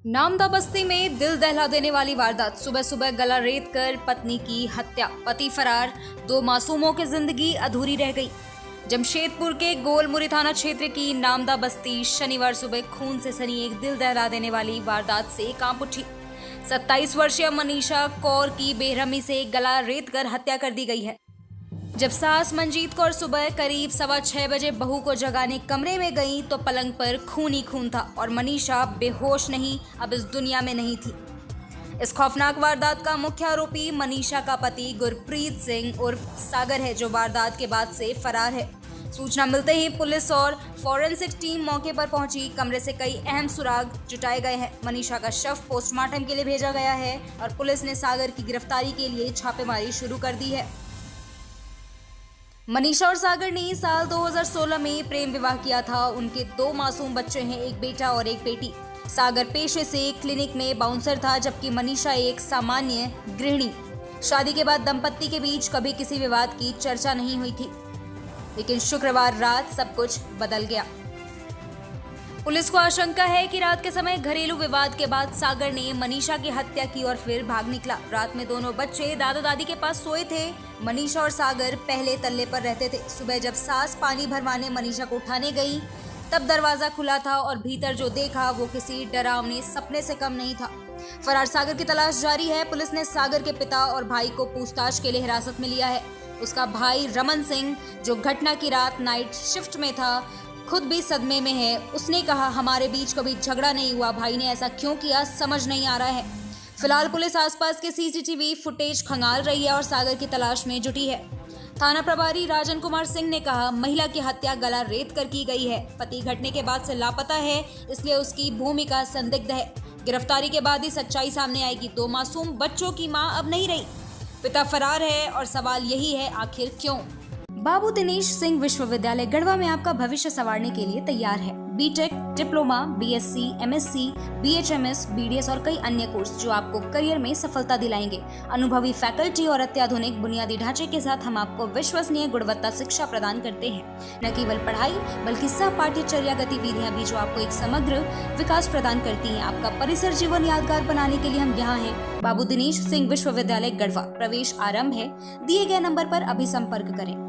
नामदा बस्ती में दिल दहला देने वाली वारदात। सुबह सुबह गला रेत कर पत्नी की हत्या, पति फरार, 2 मासूमों की जिंदगी अधूरी रह गई। जमशेदपुर के गोलमुरी थाना क्षेत्र की नामदा बस्ती शनिवार सुबह खून से सनी एक दिल दहला देने वाली वारदात से कांप उठी। 27 वर्षीय मनीषा कौर की बेरहमी से गला रेत कर हत्या कर दी गई है। जब सास मंजीत कौर सुबह करीब 6:15 बजे बहू को जगाने कमरे में गई तो पलंग पर खून ही खून था और मनीषा बेहोश नहीं, अब इस दुनिया में नहीं थी। इस खौफनाक वारदात का मुख्य आरोपी मनीषा का पति गुरप्रीत सिंह उर्फ सागर है, जो वारदात के बाद से फरार है। सूचना मिलते ही पुलिस और फॉरेंसिक टीम मौके पर पहुंची। कमरे से कई अहम सुराग जुटाए गए हैं। मनीषा का शव पोस्टमार्टम के लिए भेजा गया है और पुलिस ने सागर की गिरफ्तारी के लिए छापेमारी शुरू कर दी है। मनीषा और सागर ने साल 2016 में प्रेम विवाह किया था। उनके 2 मासूम बच्चे हैं, एक बेटा और एक बेटी। सागर पेशे से क्लिनिक में बाउंसर था, जबकि मनीषा एक सामान्य गृहिणी। शादी के बाद दंपत्ति के बीच कभी किसी विवाद की चर्चा नहीं हुई थी, लेकिन शुक्रवार रात सब कुछ बदल गया। पुलिस को आशंका है कि रात के समय घरेलू विवाद के बाद सागर ने मनीषा की हत्या की और फिर भाग निकला। रात में दोनों बच्चे दादा दादी के पास सोए थे। मनीषा और सागर पहले तल्ले पर रहते थे। सुबह जब सास पानी भरवाने मनीषा को उठाने गई, तब दरवाजा खुला था और भीतर जो देखा वो किसी डरावने सपने से कम नहीं था। फरार सागर की तलाश जारी है। पुलिस ने सागर के पिता और भाई को पूछताछ के लिए हिरासत में लिया है। उसका भाई रमन सिंह, जो घटना की रात नाइट शिफ्ट में था, खुद भी सदमे में है। उसने कहा, हमारे बीच कभी झगड़ा नहीं हुआ, भाई ने ऐसा क्यों किया समझ नहीं आ रहा है। फिलहाल पुलिस आसपास के सीसीटीवी फुटेज खंगाल रही है और सागर की तलाश में जुटी है। थाना प्रभारी राजन कुमार सिंह ने कहा, महिला की हत्या गला रेत कर की गई है। पति घटने के बाद से लापता है, इसलिए उसकी भूमिका संदिग्ध है। गिरफ्तारी के बाद ही सच्चाई सामने आएगी। 2 मासूम बच्चों की मां अब नहीं रही, पिता फरार है और सवाल यही है, आखिर क्यों। बाबू दिनेश सिंह विश्वविद्यालय गढ़वा में आपका भविष्य संवारने के लिए तैयार है। B Tech, diploma, BSc, MSc, BHMS, BDS और कई अन्य कोर्स जो आपको करियर में सफलता दिलाएंगे। अनुभवी फैकल्टी और अत्याधुनिक बुनियादी ढांचे के साथ हम आपको विश्वसनीय गुणवत्ता शिक्षा प्रदान करते हैं। न केवल पढ़ाई बल्कि सह पाठ्यचर्या गतिविधियां भी जो आपको एक समग्र विकास प्रदान करती हैं। आपका परिसर जीवन यादगार बनाने के लिए हम यहाँ हैं। बाबू दिनेश सिंह विश्वविद्यालय गढ़वा। प्रवेश आरंभ है। दिए गए नंबर पर अभी संपर्क करें।